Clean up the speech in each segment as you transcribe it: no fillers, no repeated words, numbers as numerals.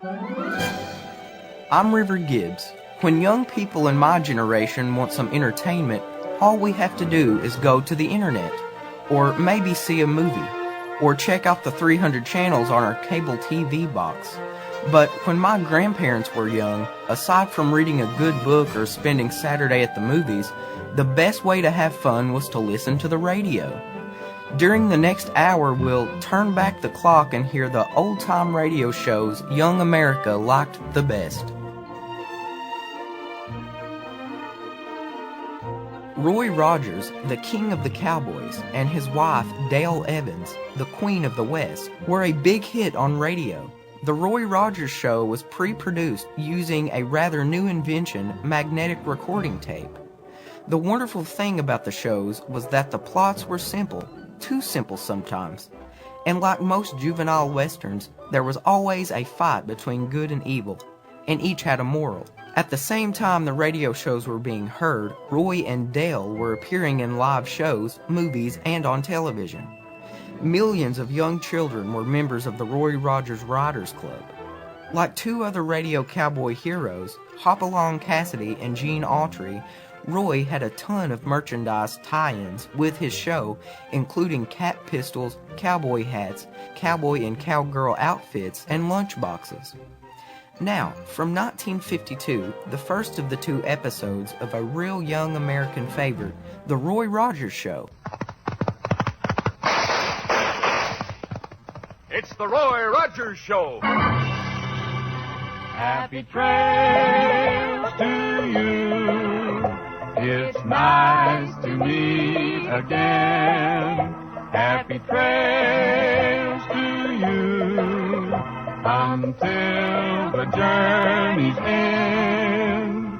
I'm River Gibbs. When young people in my generation want some entertainment, all we have to do is go to the internet, or maybe see a movie, or check out the 300 channels on our cable TV box. But when my grandparents were young, aside from reading a good book or spending Saturday at the movies, the best way to have fun was to listen to the radio. During the next hour, we'll turn back the clock and hear the old-time radio shows young America liked the best. Roy Rogers, the king of the Cowboys, and his wife, Dale Evans, the queen of the West, were a big hit on radio. The Roy Rogers Show was pre-produced using a rather new invention, magnetic recording tape. The wonderful thing about the shows was that the plots were simple, too simple sometimes. And like most juvenile westerns, there was always a fight between good and evil, and each had a moral. At the same time the radio shows were being heard, Roy and Dale were appearing in live shows, movies, and on television. Millions of young children were members of the Roy Rogers Riders Club. Like two other radio cowboy heroes, Hopalong Cassidy and Gene Autry, Roy had a ton of merchandise tie-ins with his show, including cap pistols, cowboy hats, cowboy and cowgirl outfits, and lunchboxes. Now, from 1952, the first of the two episodes of a real young American favorite, The Roy Rogers Show. It's The Roy Rogers Show. Happy trails to you. It's nice to meet again. Happy trails to you until the journey's end.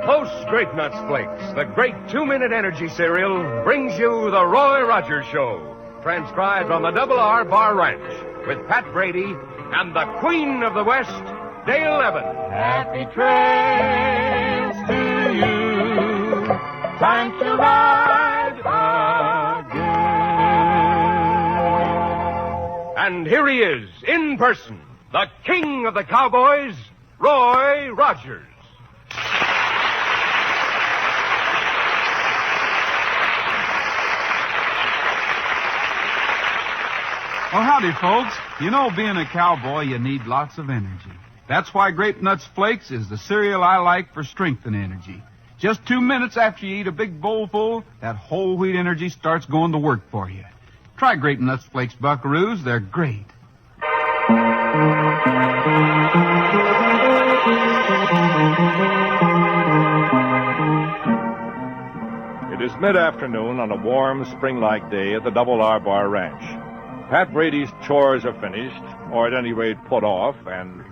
Post Grape Nuts Flakes, the great 2-minute energy cereal, brings you The Roy Rogers Show, transcribed on the Double R Bar Ranch, with Pat Brady and the Queen of the West, Dale Evans. Happy trails to you. Time to ride again. And here he is, in person, the King of the Cowboys, Roy Rogers. Well, howdy, folks. You know, being a cowboy, you need lots of energy. That's why Grape Nuts Flakes is the cereal I like for strength and energy. Just 2 minutes after you eat a big bowl full, that whole wheat energy starts going to work for you. Try Grape Nuts Flakes, buckaroos. They're great. It is mid-afternoon on a warm, spring-like day at the Double R Bar Ranch. Pat Brady's chores are finished, or at any rate put off, and...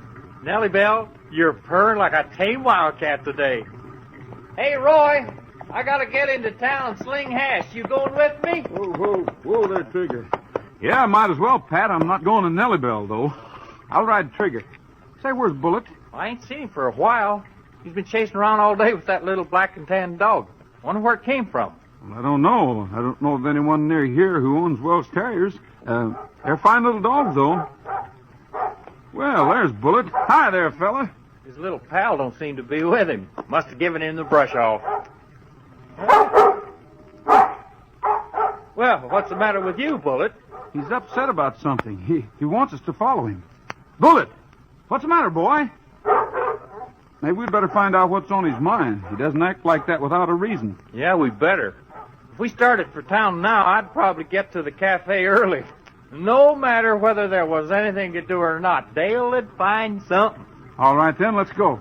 Nellie Bell, you're purring like a tame wildcat today. Hey, Roy, I gotta get into town and sling hash. You going with me? Whoa there, Trigger. Yeah, might as well, Pat. I'm not going to Nellybell, though. I'll ride Trigger. Say, where's Bullet? I ain't seen him for a while. He's been chasing around all day with that little black and tan dog. Wonder where it came from. Well, I don't know. I don't know of anyone near here who owns Welsh Terriers. They're fine little dogs, though. Well, there's Bullet. Hi there, fella. His little pal don't seem to be with him. Must have given him the brush off. Well, what's the matter with you, Bullet? He's upset about something. He wants us to follow him. Bullet! What's the matter, boy? Maybe we'd better find out what's on his mind. He doesn't act like that without a reason. Yeah, we better. If we started for town now, I'd probably get to the cafe early. No matter whether there was anything to do or not, Dale would find something. All right, then, let's go.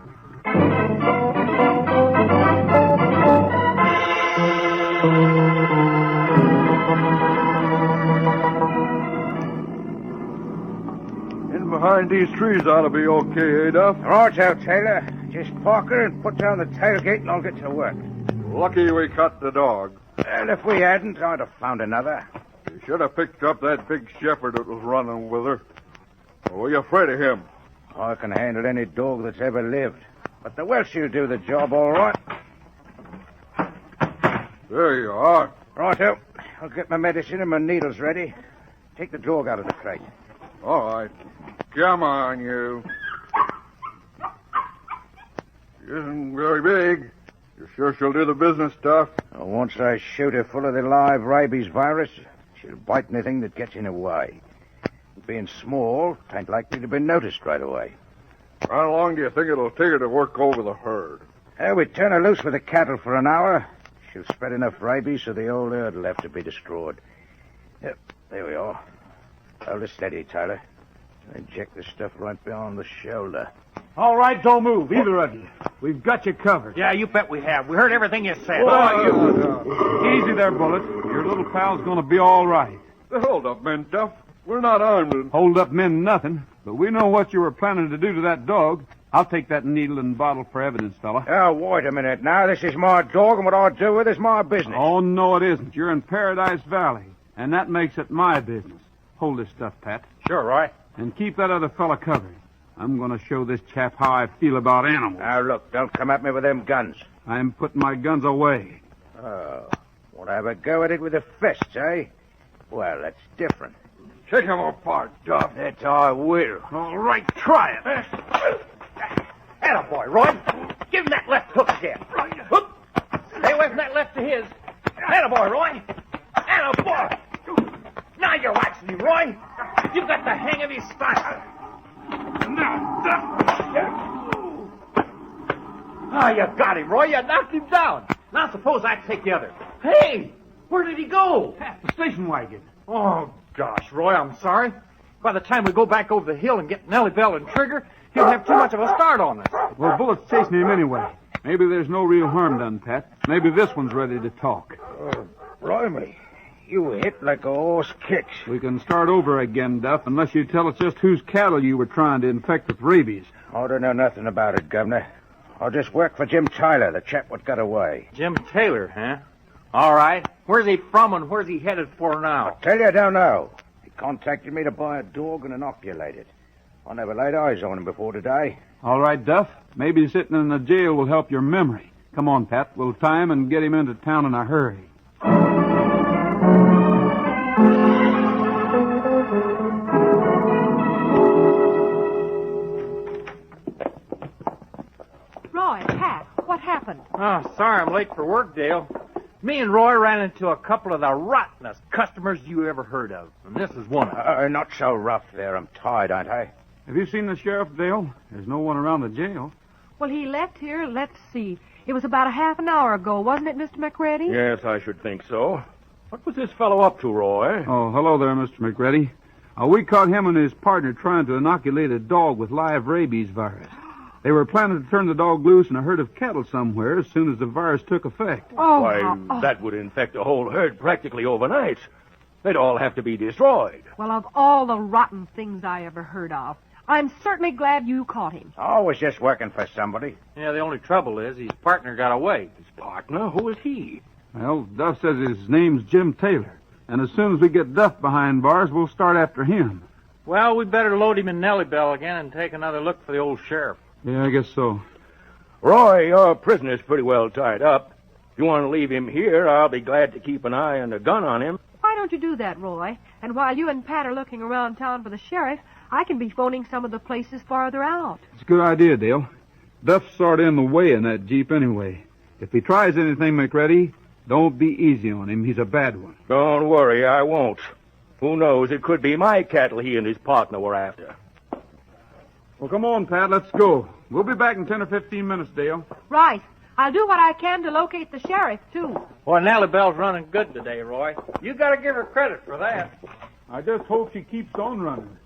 In behind these trees ought to be okay, eh, Duff? Right out, Taylor. Just park her and put down the tailgate and I'll get to work. Lucky we caught the dog. And if we hadn't, I'd have found another. You should have picked up that big shepherd that was running with her. Or were you afraid of him? I can handle any dog that's ever lived. But the Welsh will do the job all right. There you are. Righto. I'll get my medicine and my needles ready. Take the dog out of the crate. All right. Come on, you. isn't very big. You sure she'll do the business, Duff? Once I shoot her full of the live rabies virus, she'll bite anything that gets in her way. Being small, ain't likely to be noticed right away. How long do you think it'll take her to work over the herd? We turn her loose with the cattle for an hour. She'll spread enough rabies so the old herd will have to be destroyed. Yep, there we are. Hold her steady, Tyler. Inject the stuff right beyond the shoulder. All right, don't move, either of you. We've got you covered. Yeah, you bet we have. We heard everything you said. Easy there, Bullet. Your little pal's gonna be all right. Hold up, men, Duff. We're not armed and... Hold up men nothing, but we know what you were planning to do to that dog. I'll take that needle and bottle for evidence, fella. Oh, wait a minute now. This is my dog, and what I do with it's my business. Oh, no, it isn't. You're in Paradise Valley, and that makes it my business. Hold this stuff, Pat. Sure, Roy. And keep that other fella covered. I'm going to show this chap how I feel about animals. Now, look, don't come at me with them guns. I'm putting my guns away. Oh, want to have a go at it with the fists, eh? Well, that's different. Take him apart, Duff. That I will. All right, try it. Attaboy, Roy. Give him that left hook again. Hook. Stay away from that left of his. Attaboy, Roy. Attaboy. Now you're waxing him, Roy. You've got the hang of his style. Ah, you got him, Roy. You knocked him down. Now suppose I take the other. Hey, where did he go? Pat, the station wagon. Oh, gosh, Roy, I'm sorry. By the time we go back over the hill and get Nellie Bell and Trigger, he'll have too much of a start on us. Well, Bullet's chasing him anyway. Maybe there's no real harm done, Pat. Maybe this one's ready to talk. Oh, blimey. You hit like a horse kicks. We can start over again, Duff, unless you tell us just whose cattle you were trying to infect with rabies. I don't know nothing about it, Governor. I just work for Jim Tyler, the chap what got away. Jim Taylor, huh? All right. Where's he from and where's he headed for now? Tell you I don't know. He contacted me to buy a dog and inoculate it. I never laid eyes on him before today. All right, Duff. Maybe sitting in the jail will help your memory. Come on, Pat. We'll tie him and get him into town in a hurry. Roy, Pat, what happened? Oh, sorry I'm late for work, Dale. Me and Roy ran into a couple of the rottenest customers you ever heard of, and this is one of them. Not so rough there. I'm tired, aren't I? Have you seen the sheriff, Dale? There's no one around the jail. Well, he left here, let's see. It was about a half an hour ago, wasn't it, Mr. McReady? Yes, I should think so. What was this fellow up to, Roy? Oh, hello there, Mr. McReady. We caught him and his partner trying to inoculate a dog with live rabies virus. They were planning to turn the dog loose in a herd of cattle somewhere as soon as the virus took effect. Oh, Why, that would infect a whole herd practically overnight. They'd all have to be destroyed. Well, of all the rotten things I ever heard of, I'm certainly glad you caught him. I was just working for somebody. Yeah, the only trouble is his partner got away. His partner? Who is he? Well, Duff says his name's Jim Taylor. And as soon as we get Duff behind bars, we'll start after him. Well, we'd better load him in Nellie Bell again and take another look for the old sheriff. Yeah, I guess so. Roy, your prisoner's pretty well tied up. If you want to leave him here, I'll be glad to keep an eye and a gun on him. Why don't you do that, Roy? And while you and Pat are looking around town for the sheriff, I can be phoning some of the places farther out. It's a good idea, Dale. Duff's sort of in the way in that Jeep anyway. If he tries anything, McReady, don't be easy on him. He's a bad one. Don't worry, I won't. Who knows, it could be my cattle he and his partner were after. Well, come on, Pat, let's go. We'll be back in 10 or 15 minutes, Dale. Right. I'll do what I can to locate the sheriff, too. Boy, Nellie Bell's running good today, Roy. You got to give her credit for that. I just hope she keeps on running.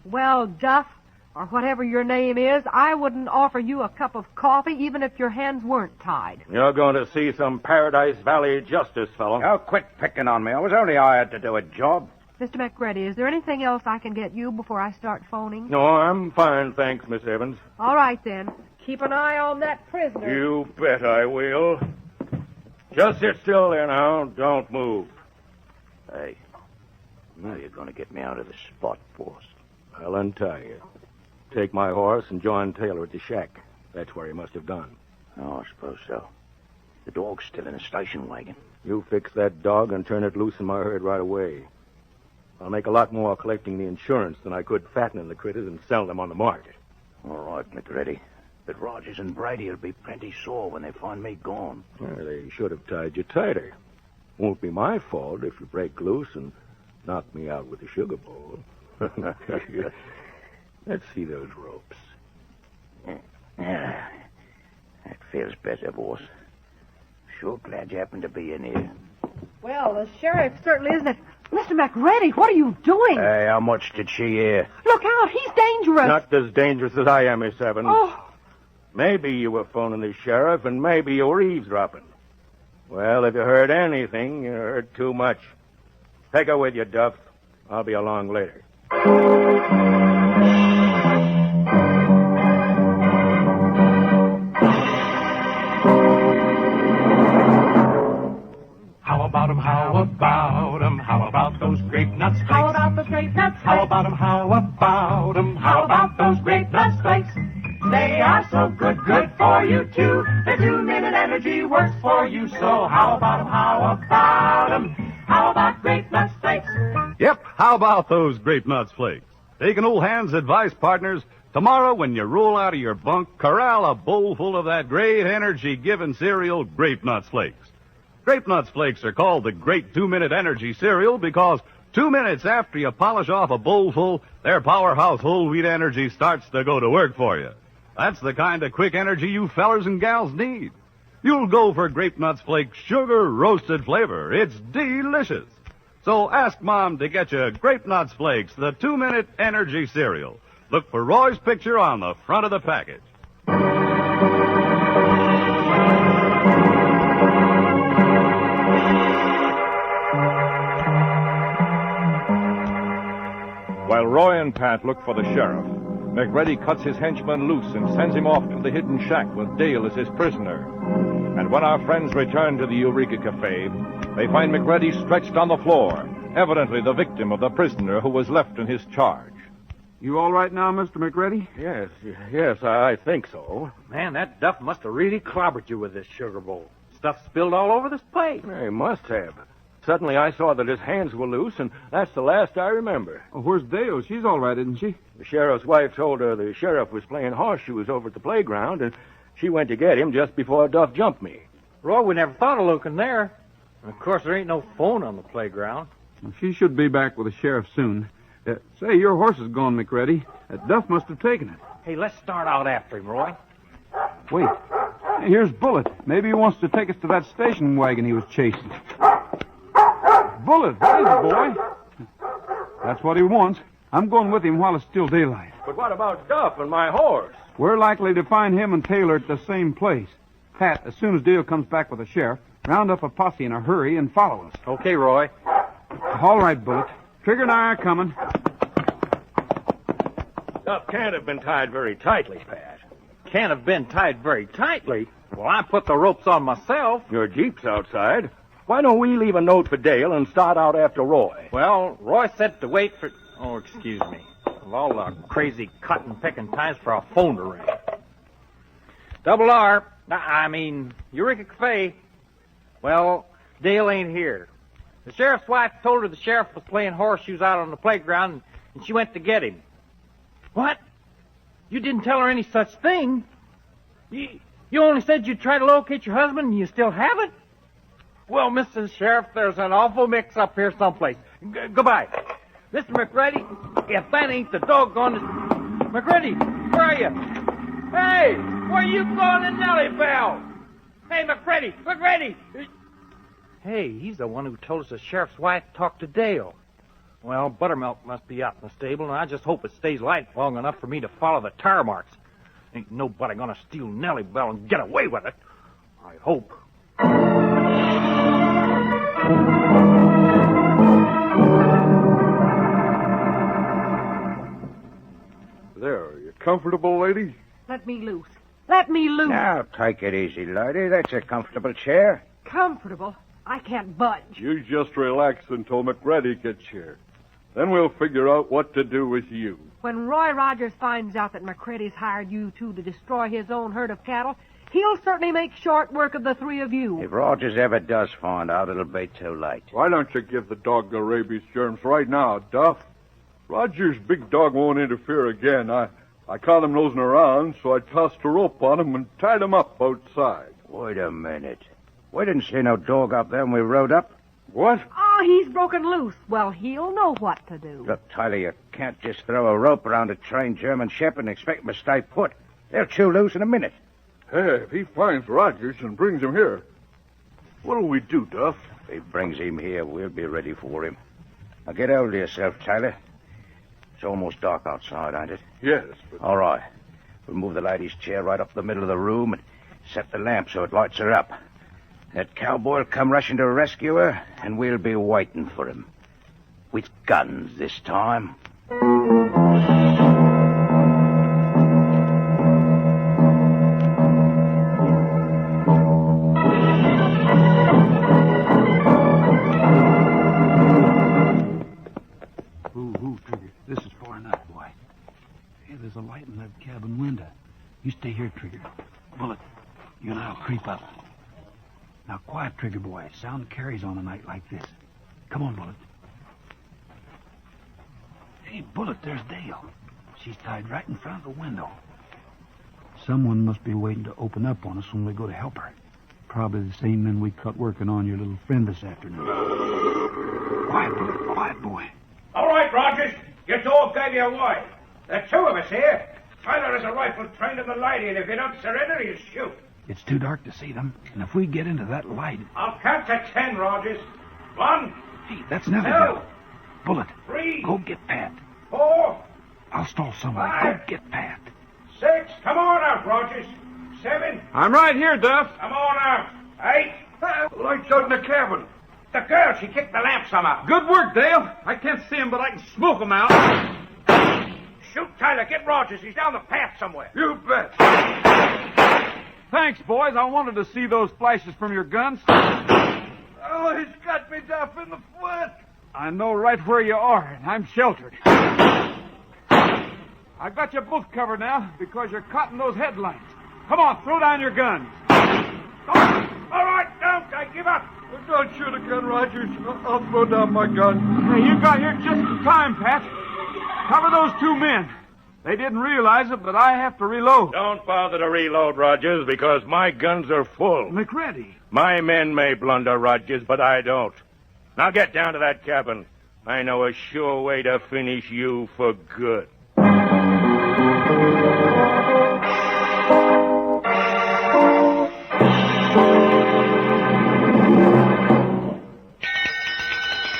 Well, Duff, or whatever your name is, I wouldn't offer you a cup of coffee even if your hands weren't tied. You're going to see some Paradise Valley justice, fellow. Oh, quit picking on me. I was only hired to do a job. Mr. McReady, is there anything else I can get you before I start phoning? No, I'm fine, thanks, Miss Evans. All right, then. Keep an eye on that prisoner. You bet I will. Just sit still there now. Don't move. Hey, now you're going to get me out of the spot, boss. I'll untie you. Take my horse and join Taylor at the shack. That's where he must have gone. Oh, I suppose so. The dog's still in the station wagon. You fix that dog and turn it loose in my herd right away. I'll make a lot more collecting the insurance than I could fattening the critters and selling them on the market. All right, McReady. But Rogers and Brady will be plenty sore when they find me gone. Well, they should have tied you tighter. Won't be my fault if you break loose and knock me out with a sugar bowl. Let's see those ropes. Yeah, that feels better, boss. Sure glad you happened to be in here. Well, the sheriff certainly isn't it. Mr. McReady, what are you doing? Hey, how much did she hear? Look out, he's dangerous. Not as dangerous as I am, Miss Evans. Oh, Maybe you were phoning the sheriff, and maybe you were eavesdropping. Well, if you heard anything, you heard too much. Take her with you, Duff. I'll be along later. How about 'em, how about 'em, how about those grape nuts flakes? how about the grape nuts? How about 'em, how about 'em, how about those grape nuts flakes? They are so good, good for you too. The 2-minute energy works for you. So how about 'em, how about 'em, how about grape nuts flakes? Yep, how about those grape nuts flakes? Take an old hand's advice, partners. Tomorrow, when you roll out of your bunk, corral a bowl full of that great energy-giving cereal, Grape Nuts Flakes. Grape Nuts Flakes are called the Great 2-Minute Energy Cereal because 2 minutes after you polish off a bowlful, their powerhouse whole wheat energy starts to go to work for you. That's the kind of quick energy you fellers and gals need. You'll go for Grape Nuts Flakes sugar roasted flavor. It's delicious. So ask Mom to get you Grape Nuts Flakes, the 2-minute energy cereal. Look for Roy's picture on the front of the package. While Roy and Pat look for the sheriff, McReady cuts his henchman loose and sends him off to the hidden shack with Dale as his prisoner. And when our friends return to the Eureka Cafe, they find McReady stretched on the floor, evidently the victim of the prisoner who was left in his charge. You all right now, Mr. McReady? Yes, I think so. Man, that Duff must have really clobbered you with this sugar bowl. Stuff spilled all over this plate. He must have. Suddenly I saw that his hands were loose, and that's the last I remember. Oh, where's Dale? She's all right, isn't she? The sheriff's wife told her the sheriff was playing horseshoes over at the playground, and she went to get him just before Duff jumped me. Roy, we never thought of looking there. Of course, there ain't no phone on the playground. Well, she should be back with the sheriff soon. Say, your horse is gone, McReady. Duff must have taken it. Hey, let's start out after him, Roy. Wait. Hey, here's Bullet. Maybe he wants to take us to that station wagon he was chasing. Bullet, what is it, boy? That's what he wants. I'm going with him while it's still daylight. But what about Duff and my horse? We're likely to find him and Taylor at the same place. Pat, as soon as Dale comes back with the sheriff, round up a posse in a hurry and follow us. Okay, Roy. All right, Bullet. Trigger and I are coming. Duff can't have been tied very tightly, Pat. Can't have been tied very tightly. Well, I put the ropes on myself. Your Jeep's outside. Why don't we leave a note for Dale and start out after Roy? Well, Roy said to wait for... Oh, excuse me. Of all the crazy cutting-picking times for a phone to ring. Double R. Eureka Cafe. Well, Dale ain't here. The sheriff's wife told her the sheriff was playing horseshoes out on the playground, and she went to get him. What? You didn't tell her any such thing? You only said you'd try to locate your husband, and you still haven't? Well, Mr. Sheriff, there's an awful mix-up here someplace. Goodbye. Mr. McReady, if that ain't the doggone... McReady, where are you? Hey, where you going to Nellie Bell? Hey, McReady! Hey, he's the one who told us the sheriff's wife talked to Dale. Well, Buttermilk must be out in the stable, and I just hope it stays light long enough for me to follow the tire marks. Ain't nobody gonna steal Nellie Bell and get away with it. I hope. There, are you comfortable, lady? Let me loose. Let me loose. Now, take it easy, lady. That's a comfortable chair. Comfortable. I can't budge. You just relax until McReady gets here. Then we'll figure out what to do with you. When Roy Rogers finds out that McCready's hired you two to destroy his own herd of cattle, he'll certainly make short work of the three of you. If Rogers ever does find out, it'll be too late. Why don't you give the dog the rabies germs right now, Duff? Roger's big dog won't interfere again. I caught him nosing around, so I tossed a rope on him and tied him up outside. Wait a minute. We didn't see no dog out there when we rode up. What? Oh, he's broken loose. Well, he'll know what to do. Look, Tyler, you can't just throw a rope around a trained German shepherd and expect him to stay put. They'll chew loose in a minute. Hey, if he finds Rogers and brings him here, what'll we do, Duff? If he brings him here, we'll be ready for him. Now get hold of yourself, Tyler. It's almost dark outside, ain't it? Yes, but... All right. We'll move the lady's chair right up the middle of the room and set the lamp so it lights her up. That cowboy'll come rushing to rescue her, and we'll be waiting for him. With guns this time. Trigger. This is far enough, boy. Hey, there's a light in that cabin window. You stay here, Trigger. Bullet, you and I'll creep up. Now, quiet, Trigger boy. Sound carries on a night like this. Come on, Bullet. Hey, Bullet, there's Dale. She's tied right in front of the window. Someone must be waiting to open up on us when we go to help her. Probably the same men we caught working on your little friend this afternoon. Quiet, Bullet. Quiet, boy. All right, Rogers. Your dog gave you away. There are two of us here. Tyler has a rifle trained in the lady, and if you don't surrender, he'll shoot. It's too dark to see them, and if we get into that light... I'll count to 10, Rogers. 1. Hey, that's another 2. girl. Bullet, 3. go get Pat. 4. I'll stall somewhere. 5. Go get Pat. 6. Come on out, Rogers. 7. I'm right here, Duff. Come on out. 8. Lights out in the cabin. The girl, she kicked the lamp somehow. Good work, Dale. I can't see him, but I can smoke him out. Shoot, Tyler. Get Rogers. He's down the path somewhere. You bet. Thanks, boys. I wanted to see those flashes from your guns. Oh, he's got me, Duff, in the foot. I know right where you are, and I'm sheltered. I've got you both covered now because you're caught in those headlights. Come on, throw down your guns. All right, don't. I give up. Don't shoot again, Rogers. I'll throw down my gun. Hey, you got here just in time, Pat. Cover those two men. They didn't realize it, but I have to reload. Don't bother to reload, Rogers, because my guns are full. McReady. My men may blunder, Rogers, but I don't. Now get down to that cabin. I know a sure way to finish you for good.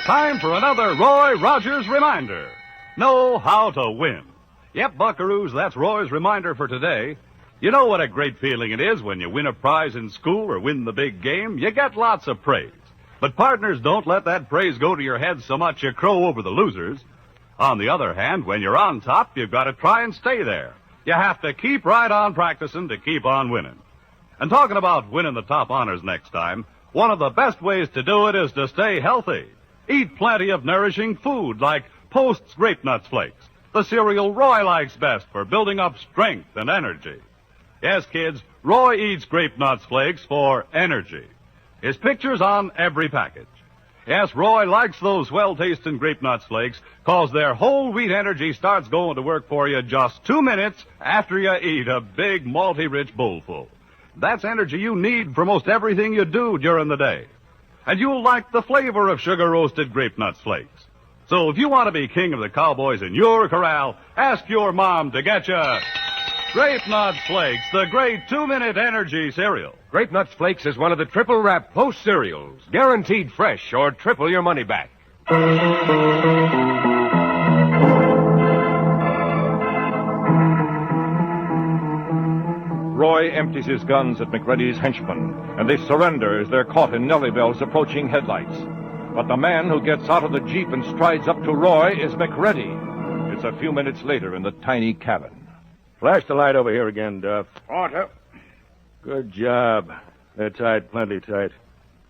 Time for another Roy Rogers reminder. Know how to win. Yep, buckaroos, that's Roy's reminder for today. You know what a great feeling it is when you win a prize in school or win the big game. You get lots of praise. But partners, don't let that praise go to your head so much you crow over the losers. On the other hand, when you're on top, you've got to try and stay there. You have to keep right on practicing to keep on winning. And talking about winning the top honors next time, one of the best ways to do it is to stay healthy. Eat plenty of nourishing food like Post's Grape Nuts Flakes, the cereal Roy likes best for building up strength and energy. Yes, kids, Roy eats Grape Nuts Flakes for energy. His picture's on every package. Yes, Roy likes those well-tasting Grape Nuts Flakes because their whole wheat energy starts going to work for you just 2 minutes after you eat a big multi-rich bowlful. That's energy you need for most everything you do during the day. And you'll like the flavor of sugar-roasted Grape Nuts Flakes. So if you want to be king of the cowboys in your corral, ask your mom to get you Grape Nuts Flakes, the great 2-minute energy cereal. Grape Nuts Flakes is one of the triple wrap Post cereals, guaranteed fresh or triple your money back. Roy empties his guns at McReady's henchmen, and they surrender as they're caught in Nellie Bell's approaching headlights. But the man who gets out of the Jeep and strides up to Roy is McReady. It's a few minutes later in the tiny cabin. Flash the light over here again, Duff. Order. Good job. They're tied plenty tight.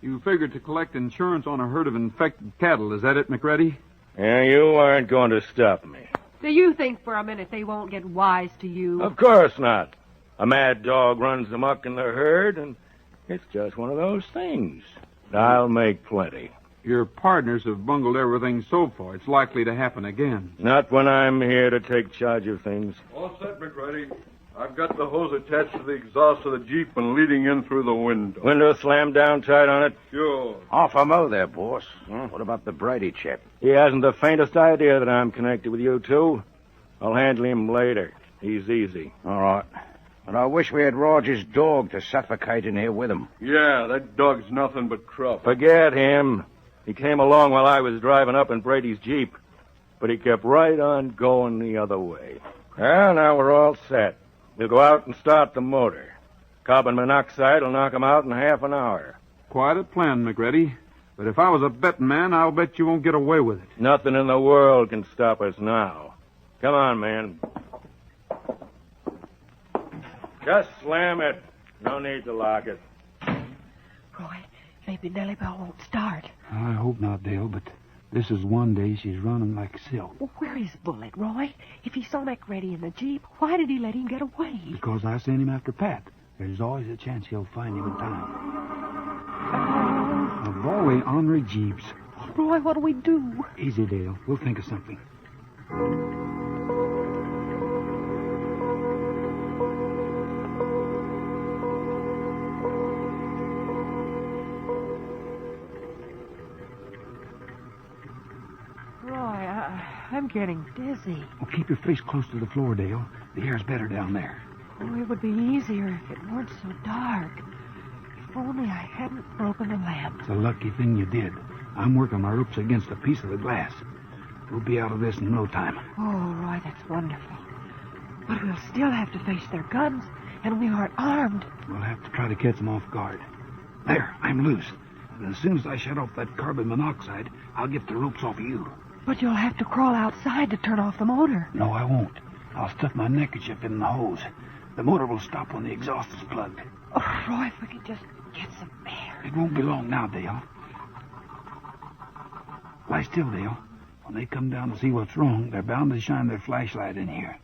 You figured to collect insurance on a herd of infected cattle. Is that it, McReady? Yeah, you aren't going to stop me. Do you think for a minute they won't get wise to you? Of course not. A mad dog runs amok in the herd, and it's just one of those things. I'll make plenty. Your partners have bungled everything so far. It's likely to happen again. Not when I'm here to take charge of things. All set, McReady. I've got the hose attached to the exhaust of the Jeep and leading in through the window. Window slammed down tight on it? Sure. Off a mo there, boss. What about the Brady chap? He hasn't the faintest idea that I'm connected with you two. I'll handle him later. He's easy. All right. But I wish we had Rogers' dog to suffocate in here with him. Yeah, that dog's nothing but trouble. Forget him. He came along while I was driving up in Brady's Jeep. But he kept right on going the other way. Well, now we're all set. We'll go out and start the motor. Carbon monoxide will knock him out in half an hour. Quite a plan, McReady. But if I was a betting man, I'll bet you won't get away with it. Nothing in the world can stop us now. Come on, man. Just slam it. No need to lock it. Roy, maybe Nellie Bell won't start. I hope not, Dale, but this is one day she's running like silk. Well, where is Bullet, Roy? If he saw McReady in the Jeep, why did he let him get away? Because I sent him after Pat. There's always a chance he'll find him in time. Of all the ornery Jeeps. Roy, what do we do? Easy, Dale. We'll think of something. I'm getting dizzy. Well, keep your face close to the floor, Dale. The air's better down there. Oh, it would be easier if it weren't so dark. If only I hadn't broken the lamp. It's a lucky thing you did. I'm working my ropes against a piece of the glass. We'll be out of this in no time. Oh, Roy, that's wonderful. But we'll still have to face their guns, and we aren't armed. We'll have to try to catch them off guard. There, I'm loose. And as soon as I shut off that carbon monoxide, I'll get the ropes off of you. But you'll have to crawl outside to turn off the motor. No, I won't. I'll stuff my neckerchief in the hose. The motor will stop when the exhaust is plugged. Oh, Roy, if we could just get some air. It won't be long now, Dale. Lie still, Dale. When they come down to see what's wrong, they're bound to shine their flashlight in here.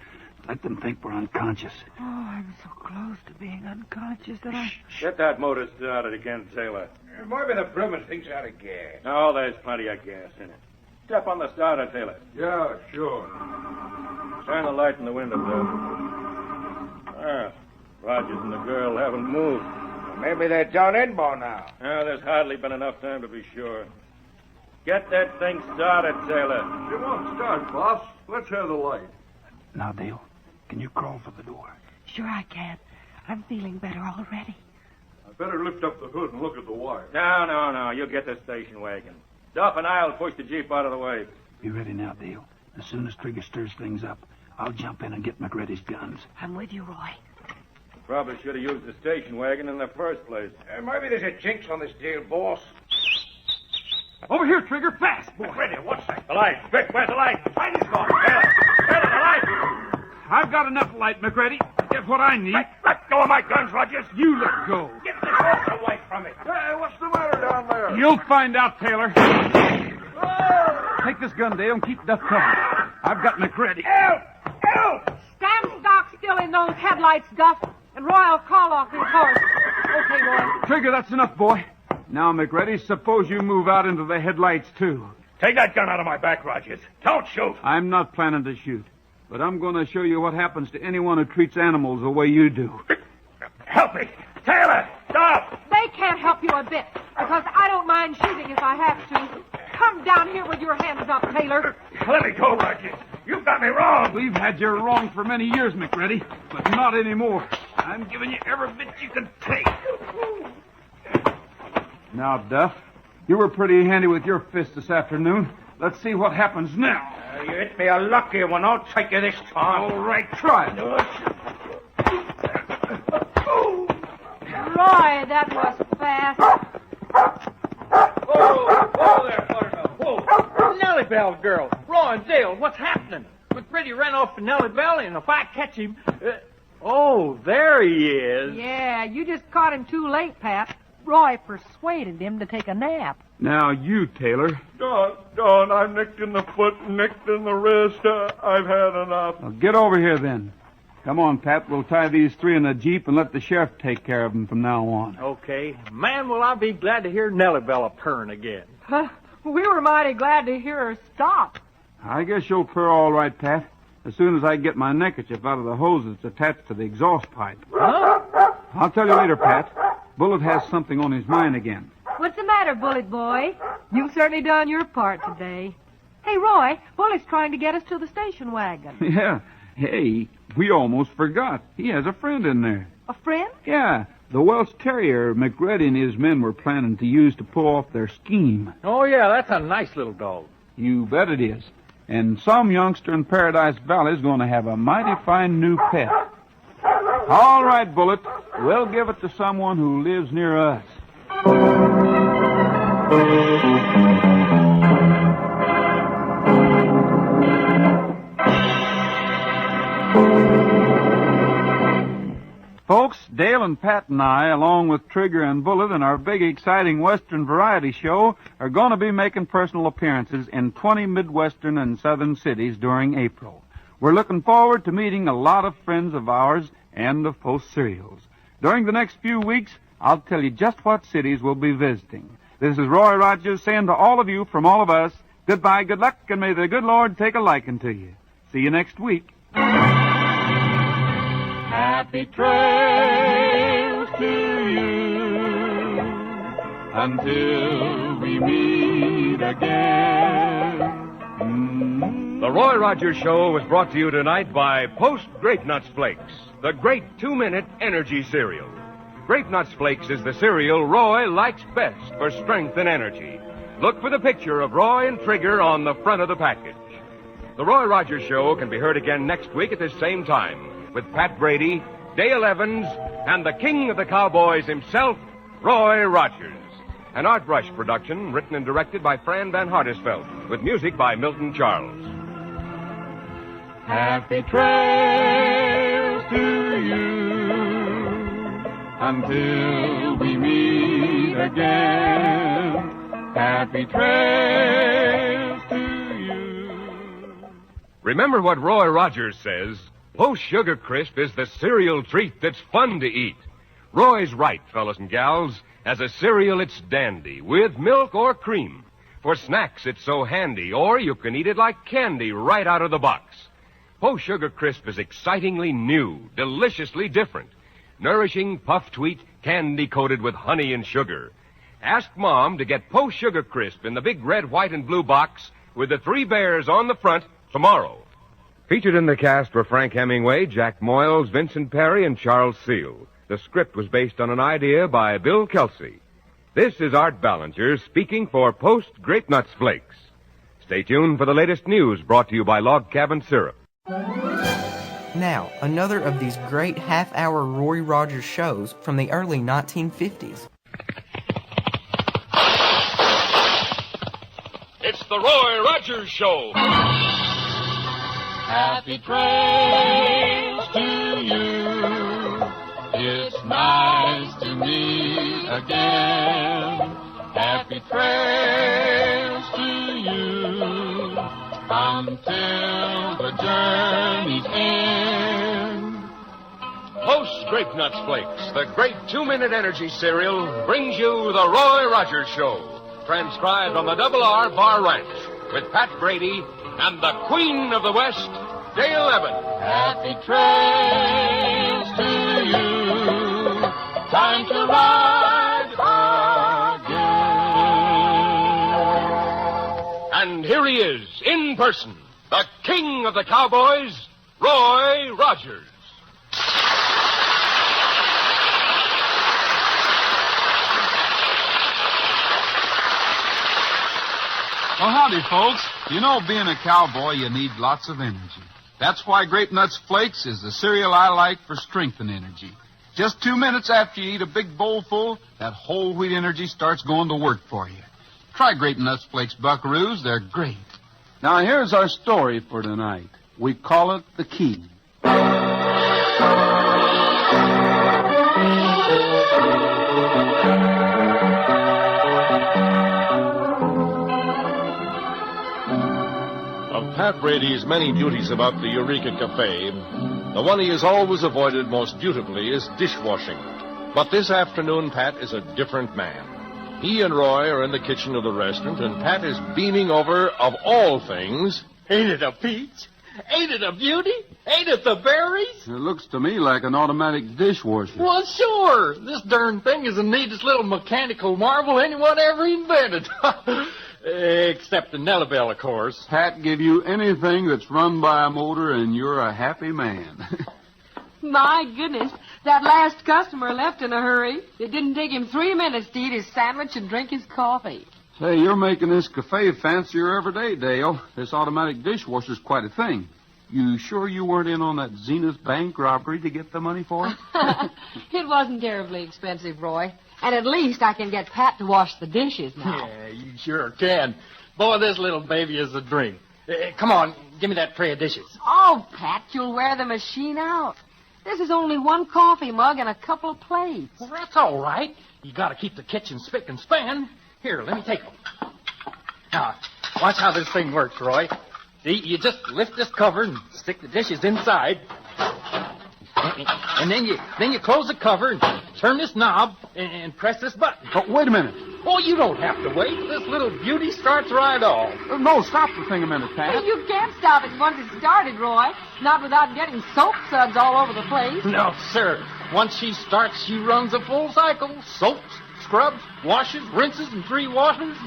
Let them think we're unconscious. Oh, I'm so close to being unconscious that I... Get that motor started again, Taylor. Maybe the Brumman thinks out of gas. No, there's plenty of gas in it. Step on the starter, Taylor. Yeah, sure. Shine the light in the window, Bill. Ah, Rogers and the girl haven't moved. Well, maybe they're down in by now. Ah, there's hardly been enough time to be sure. Get that thing started, Taylor. It won't start, boss. Let's have the light. Now, Dale, can you crawl for the door? Sure I can. I'm feeling better already. I better lift up the hood and look at the wire. No. You'll get the station wagon. Duff and I'll push the Jeep out of the way. Be ready now, Dale. As soon as Trigger stirs things up, I'll jump in and get McReady's guns. I'm with you, Roy. Probably should have used the station wagon in the first place. Maybe there's a jinx on this deal, boss. Over here, Trigger, fast, boy. Ready, what's that? The light. Quick, where's the light? Light is gone. Ready, the light. I've got enough light, McReady. Get what I need. Let go of my guns, Rogers. You let go. Get this horse away from me. Hey, what's the matter down there? You'll find out, Taylor. Take this gun, Dale, and keep Duff covered. I've got McReady. Help! Help! Stand stock still in those headlights, Duff, and Roy will call off his horse. Okay, Roy. Trigger, that's enough, boy. Now, McReady, suppose you move out into the headlights, too. Take that gun out of my back, Rogers. Don't shoot. I'm not planning to shoot, but I'm going to show you what happens to anyone who treats animals the way you do. Help me. Taylor, stop. They can't help you a bit, because I don't mind shooting if I have to. Come down here with your hands up, Taylor. Let me go, Rogers. You've got me wrong. We've had you wrong for many years, McReady, but not anymore. I'm giving you every bit you can take. Now, Duff, you were pretty handy with your fist this afternoon. Let's see what happens now. You hit me a lucky one. I'll take you this time. All right, try it. Roy, that was fast. Whoa there, Buttermilk. Whoa. Nellie Bell girl. Roy and Dale, what's happening? McReady ran off to Nellie Bell, and if I catch him... Oh, there he is. Yeah, you just caught him too late, Pat. Roy persuaded him to take a nap. Now you, Taylor. Don, I'm nicked in the foot, nicked in the wrist. I've had enough. Well, get over here, then. Come on, Pat. We'll tie these three in a Jeep and let the sheriff take care of them from now on. Okay. Man, will I be glad to hear Nellie Bell a purring again. Huh? We were mighty glad to hear her stop. I guess you'll purr all right, Pat, as soon as I get my neckerchief out of the hose that's attached to the exhaust pipe. Huh? I'll tell you later, Pat. Bullet has something on his mind again. What's the matter, Bullet boy? You've certainly done your part today. Hey, Roy, Bullet's trying to get us to the station wagon. Yeah. Hey, we almost forgot. He has a friend in there. A friend? Yeah, the Welsh Terrier McReady and his men were planning to use to pull off their scheme. Oh, yeah, that's a nice little dog. You bet it is. And some youngster in Paradise Valley is going to have a mighty fine new pet. All right, Bullet. We'll give it to someone who lives near us. Folks, Dale and Pat and I, along with Trigger and Bullet and our big, exciting Western variety show, are going to be making personal appearances in 20 Midwestern and Southern cities during April. We're looking forward to meeting a lot of friends of ours and of Post Cereals. During the next few weeks, I'll tell you just what cities we'll be visiting. This is Roy Rogers saying to all of you from all of us, goodbye, good luck, and may the good Lord take a liking to you. See you next week. Happy trails to you until we meet again. The Roy Rogers Show was brought to you tonight by Post Grape Nuts Flakes, the great 2-minute energy cereal. Grape Nuts Flakes is the cereal Roy likes best for strength and energy. Look for the picture of Roy and Trigger on the front of the package. The Roy Rogers Show can be heard again next week at this same time with Pat Brady, Dale Evans, and the king of the cowboys himself, Roy Rogers. An Art Rush production written and directed by Fran Van Hartesveld with music by Milton Charles. Happy trails to you until we meet again. Happy trails to you. Remember what Roy Rogers says. Post Sugar Crisp is the cereal treat that's fun to eat. Roy's right, fellas and gals. As a cereal, it's dandy, with milk or cream. For snacks, it's so handy, or you can eat it like candy right out of the box. Post Sugar Crisp is excitingly new, deliciously different. Nourishing, puffed wheat, candy coated with honey and sugar. Ask Mom to get Post Sugar Crisp in the big red, white, and blue box with the 3 bears on the front tomorrow. Featured in the cast were Frank Hemingway, Jack Moyles, Vincent Perry, and Charles Seal. The script was based on an idea by Bill Kelsey. This is Art Ballinger speaking for Post Grape Nuts Flakes. Stay tuned for the latest news brought to you by Log Cabin Syrup. Now, another of these great half-hour Roy Rogers shows from the early 1950s. It's the Roy Rogers Show. Happy trails to you. It's nice to meet again. Happy trails to you until the journey's end. Post Grape Nuts Flakes, the great 2-minute energy cereal, brings you the Roy Rogers Show, transcribed on the Double R Bar Ranch with Pat Brady and the Queen of the West, Dale Evans. Happy trails to you. Time to ride again. And here he is, in person, the king of the cowboys, Roy Rogers. Well, howdy, folks. You know, being a cowboy, you need lots of energy. That's why Grape Nuts Flakes is the cereal I like for strength and energy. Just 2 minutes after you eat a big bowl full, that whole wheat energy starts going to work for you. Try Grape Nuts Flakes, buckaroos. They're great. Now, here's our story for tonight. We call it The Key. Pat Brady's many duties about the Eureka Cafe, the one he has always avoided most dutifully is dishwashing. But this afternoon, Pat is a different man. He and Roy are in the kitchen of the restaurant, and Pat is beaming over, of all things... Ain't it a peach? Ain't it a beauty? Ain't it the berries? It looks to me like an automatic dishwasher. Well, sure. This darn thing is the neatest little mechanical marvel anyone ever invented. Except the Nellabelle, of course. Pat, give you anything that's run by a motor, and you're a happy man. My goodness, that last customer left in a hurry. It didn't take him 3 minutes to eat his sandwich and drink his coffee. Say, you're making this cafe fancier every day, Dale. This automatic dishwasher's quite a thing. You sure you weren't in on that Zenith Bank robbery to get the money for it? It wasn't terribly expensive, Roy. And at least I can get Pat to wash the dishes now. Yeah, you sure can. Boy, this little baby is a dream. Come on, give me that tray of dishes. Oh, Pat, you'll wear the machine out. This is only one coffee mug and a couple of plates. Well, that's all right. You got to keep the kitchen spick and span. Here, let me take them. Now, watch how this thing works, Roy. See, you just lift this cover and stick the dishes inside. And then you close the cover and turn this knob and press this button. Oh, wait a minute. Oh, you don't have to wait. This little beauty starts right off. No, stop the thing a minute, Pat. Well, you can't stop it once it's started, Roy. Not without getting soap suds all over the place. No, sir. Once she starts, she runs a full cycle. Soaps, scrubs, washes, rinses, and 3 washers,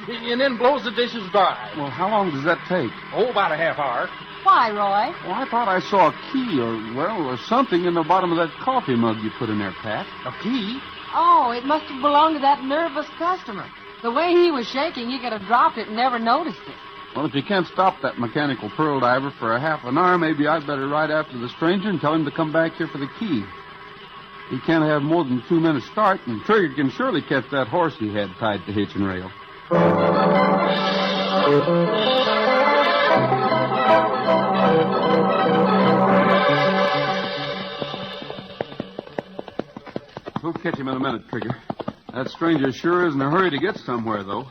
and then blows the dishes dry. Well, how long does that take? Oh, about a half hour. Why, Roy? Well, I thought I saw a key or something in the bottom of that coffee mug you put in there, Pat. A key? Oh, it must have belonged to that nervous customer. The way he was shaking, he could have dropped it and never noticed it. Well, if you can't stop that mechanical pearl diver for a half an hour, maybe I'd better ride after the stranger and tell him to come back here for the key. He can't have more than 2 minutes start, and Trigger can surely catch that horse he had tied to hitching rail. We'll catch him in a minute, Trigger. That stranger sure is in a hurry to get somewhere, though.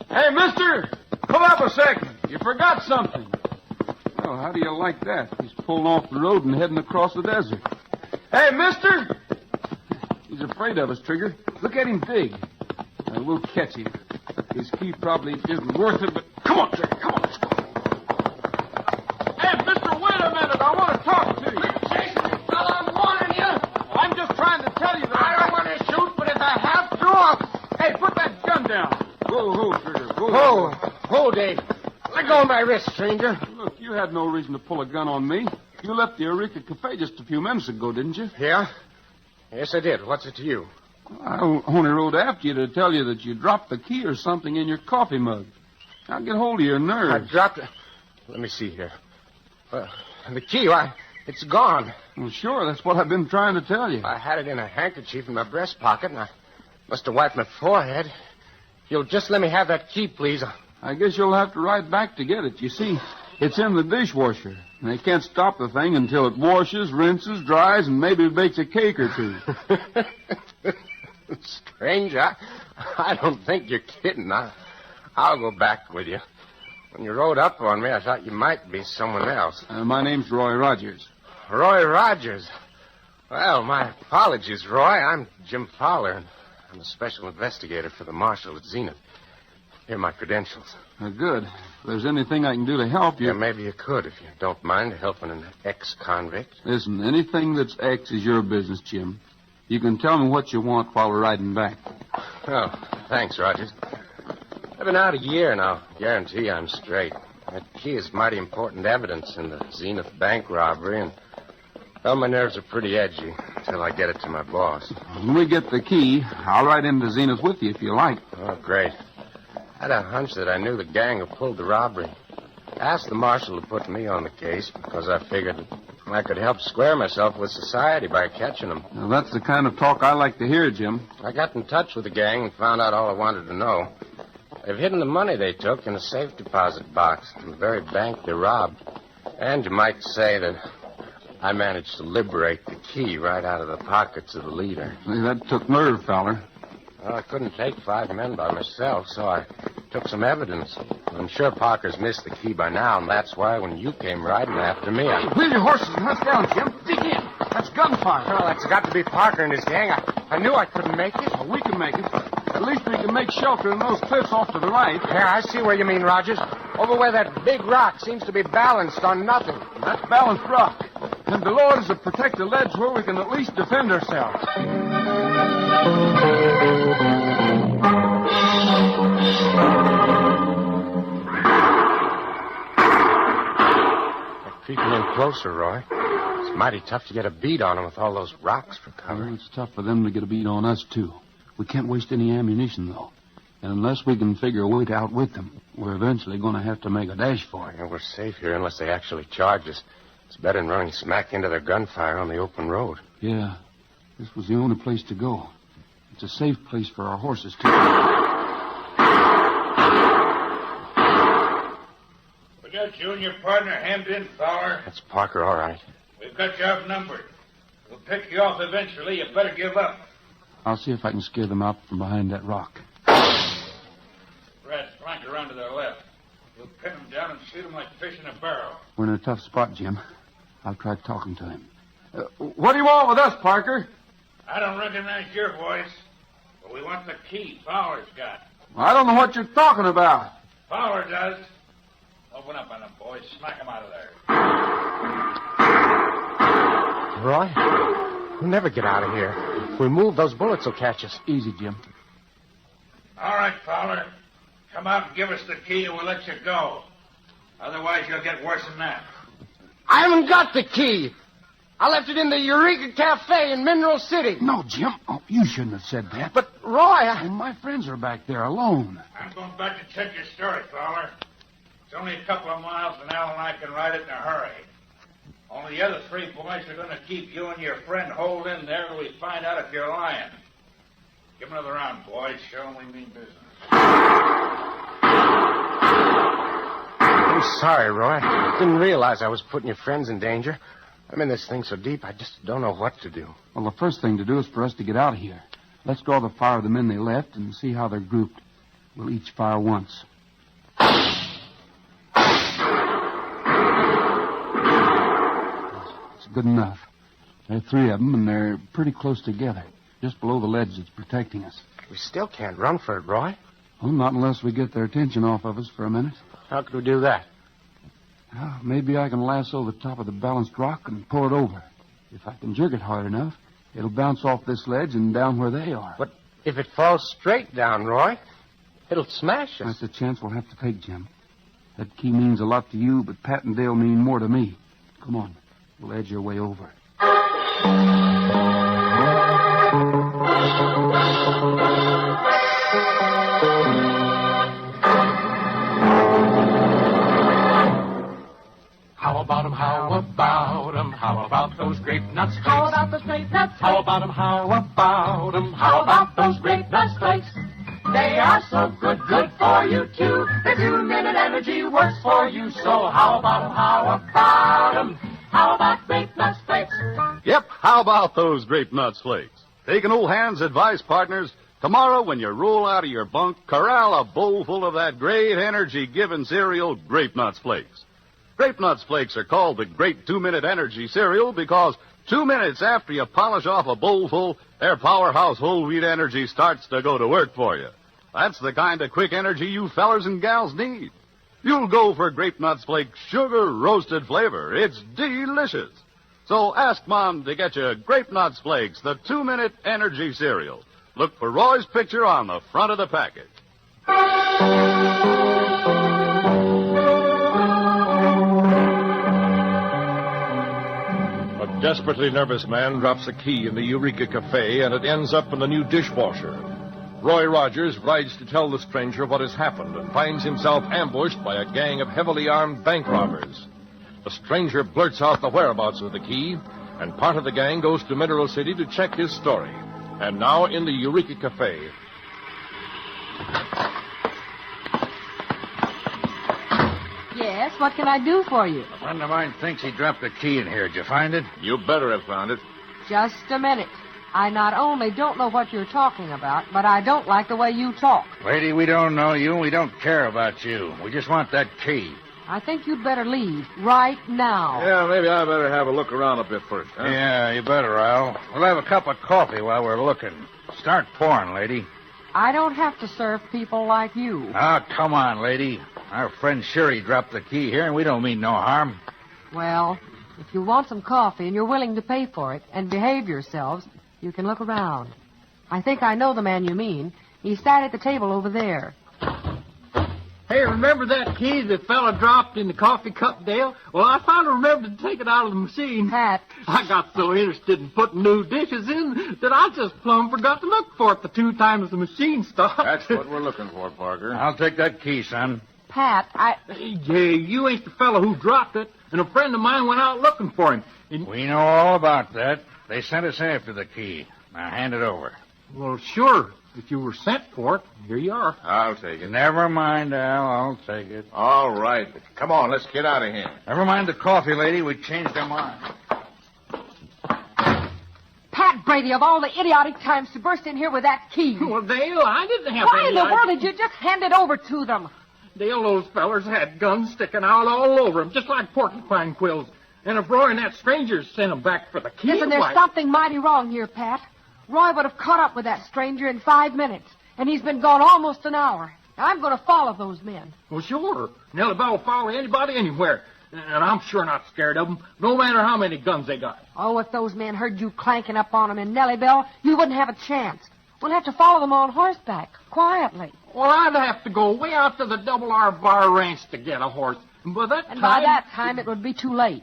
Hey, mister! Come up a second. You forgot something. Well, how do you like that? He's pulling off the road and heading across the desert. Hey, mister! He's afraid of us, Trigger. Look at him dig. We'll catch him. His key probably isn't worth it, but come on, Trigger, come on. Let's go. Hey, mister, wait a minute. I want to talk to you. Jason, fella, I'm warning you. I'm just trying to tell you that I don't want to shoot, but if I have to, Hey, put that gun down. Whoa, Trigger. Whoa, Dave. Let go of my wrist, stranger. Look, you had no reason to pull a gun on me. You left the Eureka Cafe just a few minutes ago, didn't you? Yeah? Yes, I did. What's it to you? I only rode after you to tell you that you dropped the key or something in your coffee mug. Now get hold of your nerves. I dropped it. Let me see here. The key, it's gone. Well, sure, that's what I've been trying to tell you. I had it in a handkerchief in my breast pocket, and I must have wiped my forehead. You'll just let me have that key, please. I guess you'll have to ride back to get it. You see, it's in the dishwasher. And they can't stop the thing until it washes, rinses, dries, and maybe bakes a cake or two. Strange, I don't think you're kidding. I'll go back with you. When you rode up on me, I thought you might be someone else. My name's Roy Rogers. Roy Rogers? Well, my apologies, Roy. I'm Jim Fowler, and I'm a special investigator for the Marshal at Zenith. Here are my credentials. Good. If there's anything I can do to help you... Yeah, maybe you could, if you don't mind, helping an ex-convict. Listen, anything that's ex is your business, Jim. You can tell me what you want while we're riding back. Oh, thanks, Rogers. I've been out a year, and I'll guarantee I'm straight. That key is mighty important evidence in the Zenith Bank robbery, and, well, my nerves are pretty edgy until I get it to my boss. When we get the key, I'll ride into Zenith with you if you like. Oh, great. I had a hunch that I knew the gang who pulled the robbery. I asked the marshal to put me on the case because I figured I could help square myself with society by catching them. Well, that's the kind of talk I like to hear, Jim. I got in touch with the gang and found out all I wanted to know. They've hidden the money they took in a safe deposit box in the very bank they robbed. And you might say that I managed to liberate the key right out of the pockets of the leader. That took nerve, Fowler. Well, I couldn't take 5 men by myself, so I took some evidence. I'm sure Parker's missed the key by now, and that's why when you came riding after me, Wheel your horses and hunt down, Jim. Dig in. That's gunfire. Well, that's got to be Parker and his gang. I knew I couldn't make it. Well, we can make it. At least we can make shelter in those cliffs off to the right. Yeah, I see where you mean, Rogers. Over where that big rock seems to be balanced on nothing. That's balanced rock. And below it is a protected ledge where we can at least defend ourselves. They're creeping in closer, Roy. It's mighty tough to get a bead on them with all those rocks for cover. Well, it's tough for them to get a beat on us, too. We can't waste any ammunition, though. And unless we can figure a way to outwit them, we're eventually going to have to make a dash for it. Yeah, we're safe here unless they actually charge us. It's better than running smack into their gunfire on the open road. Yeah, this was the only place to go. It's a safe place for our horses, too. We got you and your partner hemmed in, Fowler. That's Parker, all right. We've got you outnumbered. We'll pick you off eventually. You better give up. I'll see if I can scare them out from behind that rock. Brad's flanked around to their left. We'll pin them down and shoot them like fish in a barrel. We're in a tough spot, Jim. I'll try talking to him. What do you want with us, Parker? I don't recognize your voice, but we want the key Fowler's got. I don't know what you're talking about. Fowler does. Open up on them, boys. Smack them out of there. Roy, we'll never get out of here. If we move, those bullets will catch us. Easy, Jim. All right, Fowler. Come out and give us the key and we'll let you go. Otherwise, you'll get worse than that. I haven't got the key. I left it in the Eureka Cafe in Mineral City. No, Jim. Oh, you shouldn't have said that. But, Roy, Well, my friends are back there alone. I'm going back to check your story, Fowler. It's only a couple of miles, and Al and I can ride it in a hurry. Only the other three boys are going to keep you and your friend holed in there till we find out if you're lying. Give them another round, boys. Show them we mean business. I'm sorry, Roy. I didn't realize I was putting your friends in danger. I'm in this thing so deep, I just don't know what to do. Well, the first thing to do is for us to get out of here. Let's draw the fire of the men they left and see how they're grouped. We'll each fire once. It's good enough. There are three of them, and they're pretty close together, just below the ledge that's protecting us. We still can't run for it, Roy. Well, not unless we get their attention off of us for a minute. How could we do that? Well, maybe I can lasso the top of the balanced rock and pull it over. If I can jerk it hard enough, it'll bounce off this ledge and down where they are. But if it falls straight down, Roy, it'll smash us. That's a chance we'll have to take, Jim. That key means a lot to you, but Pat and Dale mean more to me. Come on, we'll edge your way over. How about 'em, how about 'em, how about those grape nuts flakes? How about those grape nuts flakes? How about 'em, how about 'em, how about those grape nuts flakes? They are so good, good for you too. Their 2-minute energy works for you. So how about 'em, how about 'em, how about grape nuts flakes? Yep, how about those grape nuts flakes? Taking old Hans' advice, partners. Tomorrow, when you roll out of your bunk, corral a bowl full of that great energy-giving cereal, Grape Nuts Flakes. Grape Nuts Flakes are called the Great 2-Minute Energy Cereal because 2 minutes after you polish off a bowlful, their powerhouse whole wheat energy starts to go to work for you. That's the kind of quick energy you fellers and gals need. You'll go for Grape Nuts Flakes sugar roasted flavor. It's delicious. So ask Mom to get you Grape Nuts Flakes, the 2-minute energy cereal. Look for Roy's picture on the front of the package. A desperately nervous man drops a key in the Eureka Cafe, and it ends up in the new dishwasher. Roy Rogers rides to tell the stranger what has happened and finds himself ambushed by a gang of heavily armed bank robbers. The stranger blurts out the whereabouts of the key, and part of the gang goes to Mineral City to check his story. And now in the Eureka Cafe. Yes, what can I do for you? A friend of mine thinks he dropped a key in here. Did you find it? You better have found it. Just a minute. I not only don't know what you're talking about, but I don't like the way you talk. Lady, we don't know you, and we don't care about you. We just want that key. I think you'd better leave right now. Yeah, maybe I better have a look around a bit first, huh? Yeah, you better, Al. We'll have a cup of coffee while we're looking. Start pouring, lady. I don't have to serve people like you. Oh, come on, lady. Our friend Sherry dropped the key here, and we don't mean no harm. Well, if you want some coffee and you're willing to pay for it and behave yourselves, you can look around. I think I know the man you mean. He sat at the table over there. Hey, remember that key the fella dropped in the coffee cup, Dale? Well, I finally remembered to take it out of the machine. Pat. I got so interested in putting new dishes in that I just plumb forgot to look for it the 2 times the machine stopped. That's what we're looking for, Parker. I'll take that key, son. Pat, Hey, Jay, you ain't the fellow who dropped it, and a friend of mine went out looking for him. And... We know all about that. They sent us after the key. Now, hand it over. Well, sure. If you were sent for it, here you are. I'll take it. Never mind, Al. I'll take it. All right. Come on, let's get out of here. Never mind the coffee, lady. We changed our mind. Pat Brady, of all the idiotic times to burst in here with that key. Well, Dale, I didn't have Why in the world did you just hand it over to them? Dale, those fellers had guns sticking out all over them, just like porcupine quills. And if Roy and that stranger sent them back for the key... Listen, there's something mighty wrong here, Pat. Roy would have caught up with that stranger in 5 minutes, and he's been gone almost an hour. Now, I'm going to follow those men. Well, sure. Nellie Bell will follow anybody anywhere. And I'm sure not scared of them, no matter how many guns they got. Oh, if those men heard you clanking up on them in Nellybell, you wouldn't have a chance. We'll have to follow them on horseback, quietly. Well, I'd have to go way out to the Double R Bar Ranch to get a horse. And by that time, it would be too late.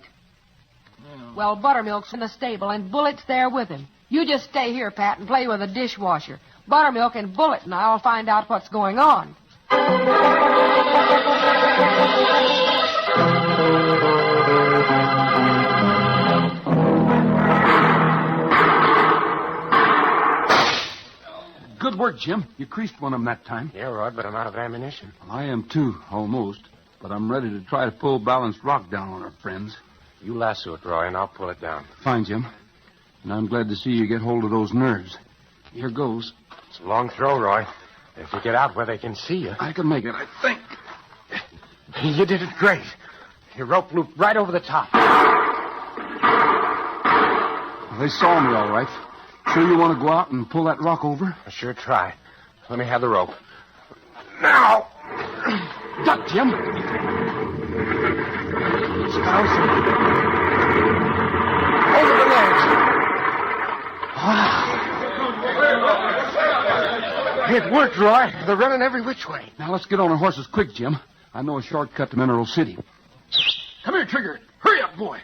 Yeah. Well, Buttermilk's in the stable, and Bullet's there with him. You just stay here, Pat, and play with the dishwasher. Buttermilk and Bullet and I'll find out what's going on. Good work, Jim. You creased one of them that time. Yeah, Rod, but I'm out of ammunition. Well, I am too, almost. But I'm ready to try to pull Balanced Rock down on our friends. You lasso it, Roy, and I'll pull it down. Fine, Jim. And I'm glad to see you get hold of those nerves. Here goes. It's a long throw, Roy. If you get out where they can see you... I can make it, I think. You did it great. Your rope looped right over the top. Well, they saw me all right. Sure you want to go out and pull that rock over? I'll sure try. Let me have the rope. Now! Duck, Jim. Spouse. Over the ledge. It worked, Roy. They're running every which way. Now, let's get on our horses quick, Jim. I know a shortcut to Mineral City. Come here, Trigger. Hurry up, boy.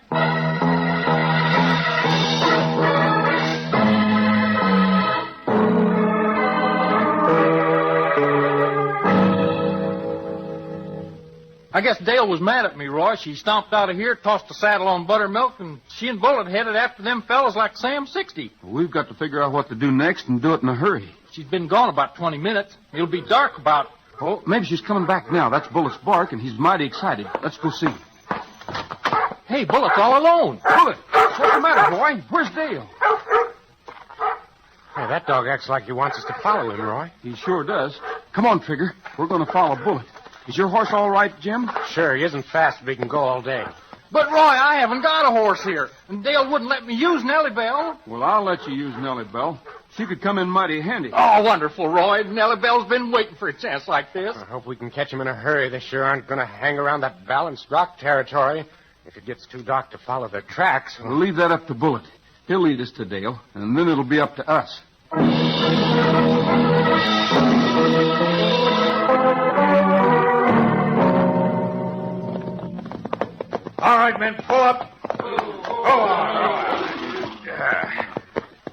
I guess Dale was mad at me, Roy. She stomped out of here, tossed the saddle on Buttermilk, and she and Bullet headed after them fellas like Sam 60. Well, we've got to figure out what to do next and do it in a hurry. She's been gone about 20 minutes. It'll be dark about... Oh, maybe she's coming back now. That's Bullet's bark, and he's mighty excited. Let's go see. Hey, Bullet's all alone. Bullet, what's the matter, boy? Where's Dale? Hey, that dog acts like he wants us to follow him, Roy. He sure does. Come on, Trigger. We're going to follow Bullet. Is your horse all right, Jim? Sure, he isn't fast, but he can go all day. But, Roy, I haven't got a horse here, and Dale wouldn't let me use Nellybell. Well, I'll let you use Nellybell. She could come in mighty handy. Oh, wonderful, Roy. Nellybell's been waiting for a chance like this. I hope we can catch him in a hurry. They sure aren't going to hang around that Balanced Rock territory. If it gets too dark to follow their tracks... We'll leave that up to Bullet. He'll lead us to Dale, and then it'll be up to us. All right, men, pull up.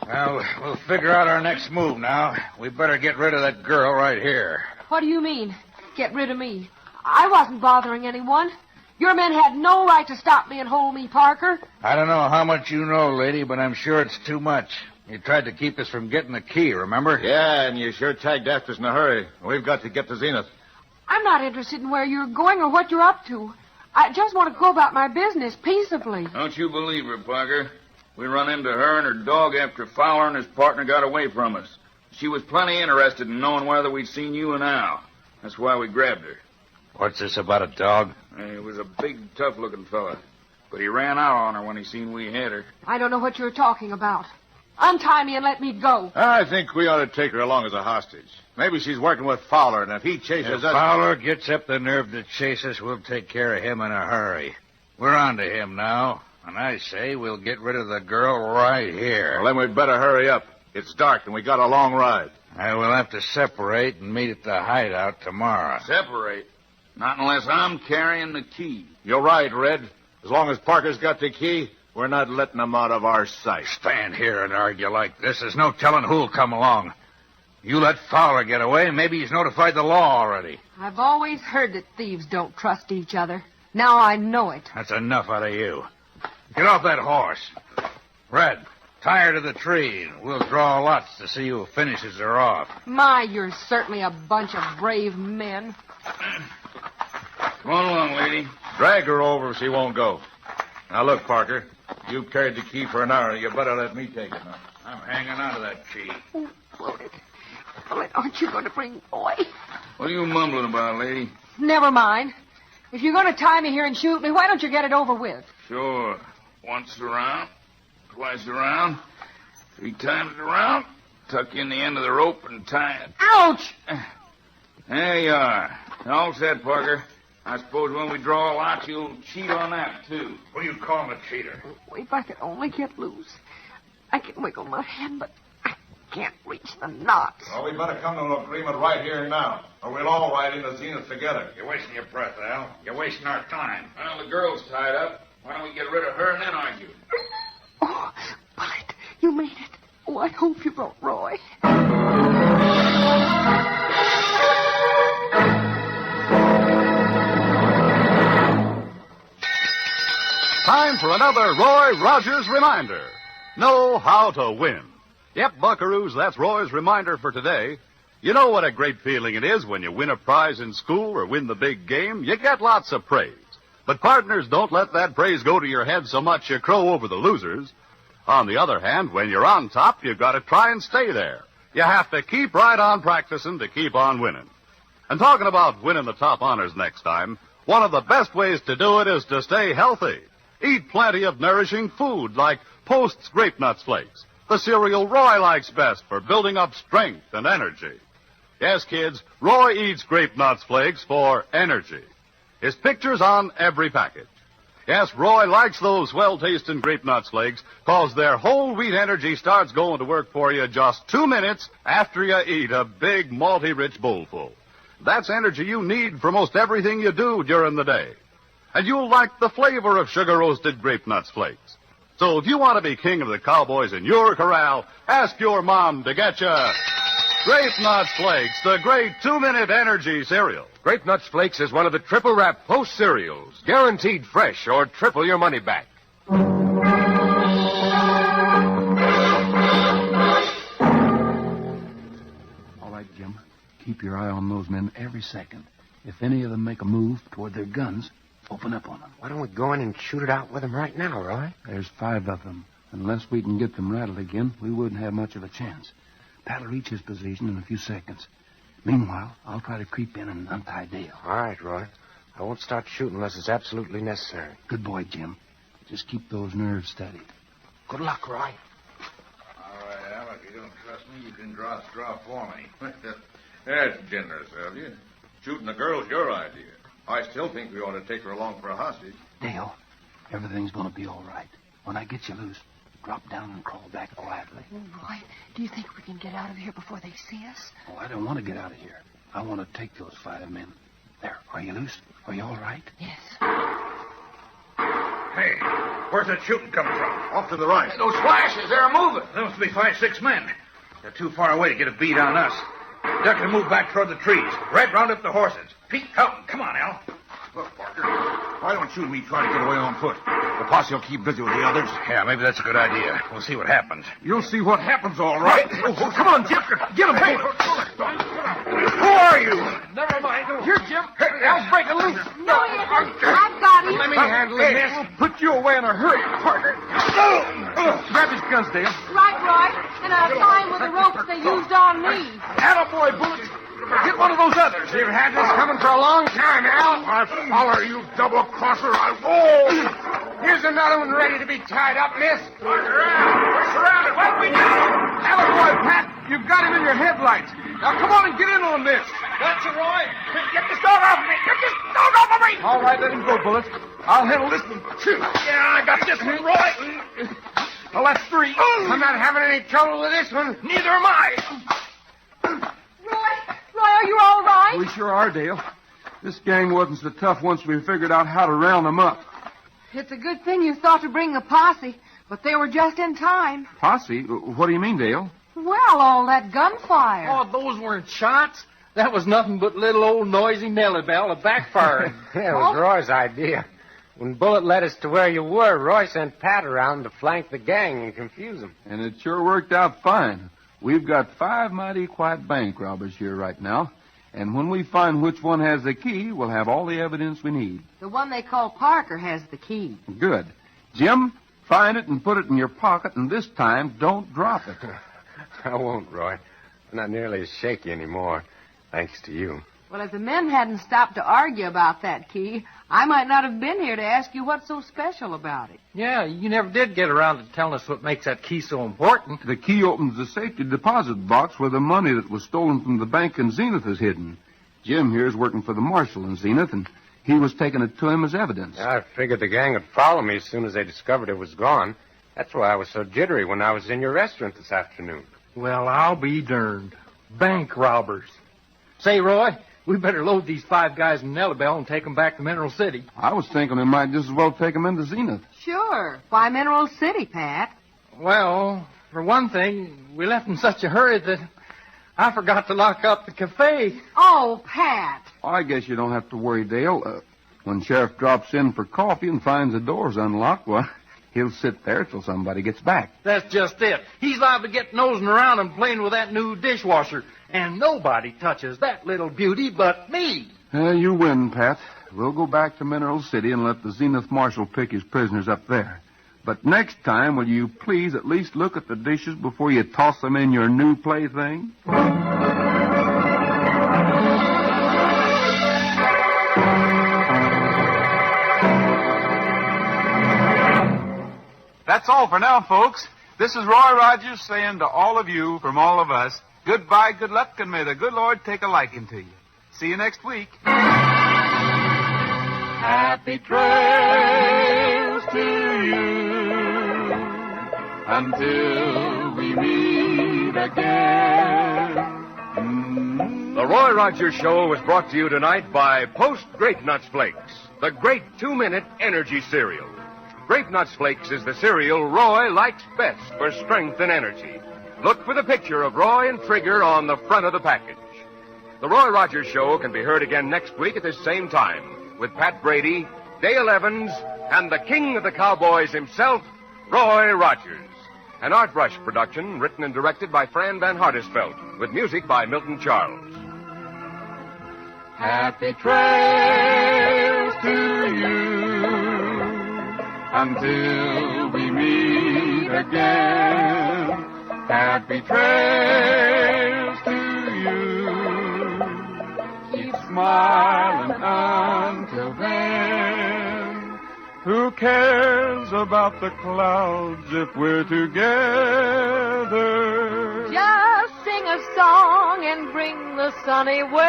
Well, we'll figure out our next move now. We better get rid of that girl right here. What do you mean, get rid of me? I wasn't bothering anyone. Your men had no right to stop me and hold me, Parker. I don't know how much you know, lady, but I'm sure it's too much. You tried to keep us from getting the key, remember? Yeah, and you sure tagged after us in a hurry. We've got to get to Zenith. I'm not interested in where you're going or what you're up to. I just want to go about my business peaceably. Don't you believe her, Parker. We run into her and her dog after Fowler and his partner got away from us. She was plenty interested in knowing whether we'd seen you and Al. That's why we grabbed her. What's this about a dog? He was a big, tough-looking fella. But he ran out on her when he seen we had her. I don't know what you're talking about. Untie me and let me go. I think we ought to take her along as a hostage. Maybe she's working with Fowler, and if he chases If us... Fowler gets up the nerve to chase us, we'll take care of him in a hurry. We're on to him now, and I say we'll get rid of the girl right here. Well, then we'd better hurry up. It's dark, and we got a long ride. I will have to separate and meet at the hideout tomorrow. Separate? Not unless I'm carrying the key. You're right, Red. As long as Parker's got the key, we're not letting him out of our sight. Stand here and argue like this. There's no telling who'll come along. You let Fowler get away, maybe he's notified the law already. I've always heard that thieves don't trust each other. Now I know it. That's enough out of you. Get off that horse. Red, tie her to the tree, and we'll draw lots to see who finishes her off. My, you're certainly a bunch of brave men. Come on along, lady. Drag her over if she won't go. Now, look, Parker. You've carried the key for an hour. You better let me take it now. I'm hanging on to that key. Oh, Bullet. Bullet, aren't you going to bring Boy? What are you mumbling about, lady? Never mind. If you're going to tie me here and shoot me, why don't you get it over with? Sure. Once around, twice around, 3 times around. Tuck in the end of the rope and tie it. Ouch! There you are. All set, Parker. I suppose when we draw lots, you'll cheat on that, too. What do you call a cheater? If I could only get loose. I can wiggle my hand, but I can't reach the knots. Well, we better come to an agreement right here and now, or we'll all ride into Zenith together. You're wasting your breath, Al. You're wasting our time. Well, the girl's tied up. Why don't we get rid of her and then argue? Oh, Bullet, you made it. Oh, I hope you brought Roy. Time for another Roy Rogers reminder. Know how to win. Yep, buckaroos, that's Roy's reminder for today. You know what a great feeling it is when you win a prize in school or win the big game. You get lots of praise. But partners, don't let that praise go to your head so much you crow over the losers. On the other hand, when you're on top, you've got to try and stay there. You have to keep right on practicing to keep on winning. And talking about winning the top honors next time, one of the best ways to do it is to stay healthy. Eat plenty of nourishing food like Post's Grape Nuts Flakes, the cereal Roy likes best for building up strength and energy. Yes, kids, Roy eats Grape Nuts Flakes for energy. His picture's on every package. Yes, Roy likes those well-tasting Grape Nuts Flakes because their whole wheat energy starts going to work for you just 2 minutes after you eat a big, malty-rich bowlful. That's energy you need for most everything you do during the day. And you'll like the flavor of sugar-roasted Grape Nuts Flakes. So if you want to be king of the cowboys in your corral, ask your mom to get you Grape Nuts Flakes, the great 2-minute energy cereal. Grape Nuts Flakes is one of the triple wrap Post cereals, guaranteed fresh or triple your money back. All right, Jim. Keep your eye on those men every second. If any of them make a move toward their guns, open up on them. Why don't we go in and shoot it out with them right now, Roy? There's 5 of them. Unless we can get them rattled again, we wouldn't have much of a chance. Pat'll reach his position in a few seconds. Meanwhile, I'll try to creep in and untie Dale. All right, Roy. I won't start shooting unless it's absolutely necessary. Good boy, Jim. Just keep those nerves steady. Good luck, Roy. All right, Al, if you don't trust me, you can draw a straw for me. That's generous of you. Shooting the girl's your idea. I still think we ought to take her along for a hostage. Dale, everything's going to be all right. When I get you loose, drop down and crawl back quietly. Roy, do you think we can get out of here before they see us? Oh, I don't want to get out of here. I want to take those 5 men. There, are you loose? Are you all right? Yes. Hey, where's that shooting coming from? Off to the right. Those flashes, they're moving. There must be 5, 6 men. They're too far away to get a bead on us. Duck and move back toward the trees. Red, round up the horses. Pete, help them. Come on, Al. Look, Parker, why don't you and me try to get away on foot? The posse will keep busy with the others. Yeah, maybe that's a good idea. We'll see what happens. You'll see what happens, all right. Oh, come on, Jim. Get him. Hey, Who are you? Never mind. Here, Jim. Al's breaking loose. No, he isn't. I've got him. Let me handle it, miss. We'll put you away in a hurry, partner. Grab his guns, Dale. Right, Roy. And I'll tie him with the ropes they used on me. Attaboy, Bullet. Get one of those others. You've had this coming for a long time, Al. I follow you, double-crosser. Here's another one ready to be tied up, miss. We're surrounded. What we do? Have a boy, Pat. You've got him in your headlights. Now, come on and get in on this. Gotcha, Roy. Get this dog off me. Get this dog off of me. All right, let him go, Bullet. I'll handle this one. Yeah, I got this one, Roy. Well, that's three. I'm not having any trouble with this one. Neither am I. Roy, are you all right? We sure are, Dale. This gang wasn't so tough once we figured out how to round them up. It's a good thing you thought to bring the posse, but they were just in time. Posse? What do you mean, Dale? Well, all that gunfire. Oh, those weren't shots. That was nothing but little old noisy Nellie Bell backfiring. Yeah, it was Roy's idea. When Bullet led us to where you were, Roy sent Pat around to flank the gang and confuse them. And it sure worked out fine. We've got 5 mighty quiet bank robbers here right now. And when we find which one has the key, we'll have all the evidence we need. The one they call Parker has the key. Good. Jim, find it and put it in your pocket, and this time, don't drop it. I won't, Roy. I'm not nearly as shaky anymore, thanks to you. Well, if the men hadn't stopped to argue about that key, I might not have been here to ask you what's so special about it. Yeah, you never did get around to telling us what makes that key so important. The key opens the safety deposit box where the money that was stolen from the bank in Zenith is hidden. Jim here is working for the marshal in Zenith, and he was taking it to him as evidence. I figured the gang would follow me as soon as they discovered it was gone. That's why I was so jittery when I was in your restaurant this afternoon. Well, I'll be darned. Bank robbers. Say, Roy, we better load these 5 guys in Nellie Bell and take them back to Mineral City. I was thinking we might just as well take them into Zenith. Sure. Why Mineral City, Pat? Well, for one thing, we left in such a hurry that I forgot to lock up the cafe. Oh, Pat. I guess you don't have to worry, Dale. When Sheriff drops in for coffee and finds the door's unlocked, well, he'll sit there till somebody gets back. That's just it. He's liable to get nosing around and playing with that new dishwasher. And nobody touches that little beauty but me. You win, Pat. We'll go back to Mineral City and let the Zenith Marshal pick his prisoners up there. But next time, will you please at least look at the dishes before you toss them in your new plaything? That's all for now, folks. This is Roy Rogers saying to all of you from all of us, goodbye, good luck, and may the good Lord take a liking to you. See you next week. Happy trails to you until we meet again. The Roy Rogers Show was brought to you tonight by Post Grape Nuts Flakes, the great 2-minute energy cereal. Grape Nuts Flakes is the cereal Roy likes best for strength and energy. Look for the picture of Roy and Trigger on the front of the package. The Roy Rogers Show can be heard again next week at this same time with Pat Brady, Dale Evans, and the king of the cowboys himself, Roy Rogers. An Art Rush production written and directed by Fran Van Hartesveld with music by Milton Charles. Happy trails to you until we meet again. Happy trails to you. Keep smiling until then. Who cares about the clouds if we're together? Just sing a song and bring the sunny weather.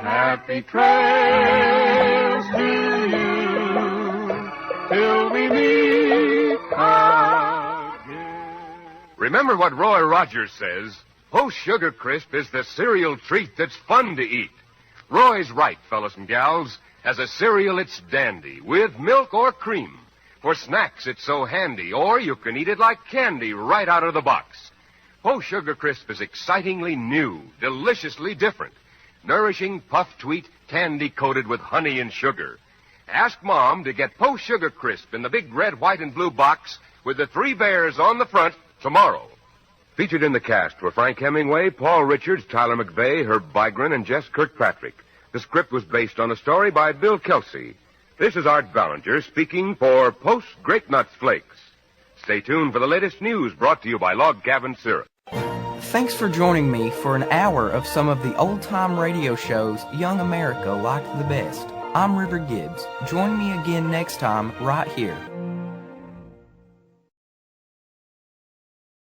Happy trails to you till we meet again. Remember what Roy Rogers says. Post Sugar Crisp is the cereal treat that's fun to eat. Roy's right, fellas and gals. As a cereal, it's dandy, with milk or cream. For snacks, it's so handy, or you can eat it like candy right out of the box. Post Sugar Crisp is excitingly new, deliciously different. Nourishing puffed wheat, candy coated with honey and sugar. Ask Mom to get Post Sugar Crisp in the big red, white, and blue box with the 3 bears on the front tomorrow. Featured in the cast were Frank Hemingway, Paul Richards, Tyler McVeigh, Herb Bygren, and Jess Kirkpatrick. The script was based on a story by Bill Kelsey. This is Art Ballinger speaking for Post Grape Nuts Flakes. Stay tuned for the latest news brought to you by Log Cabin Syrup. Thanks for joining me for an hour of some of the old-time radio shows young America liked the best. I'm River Gibbs. Join me again next time right here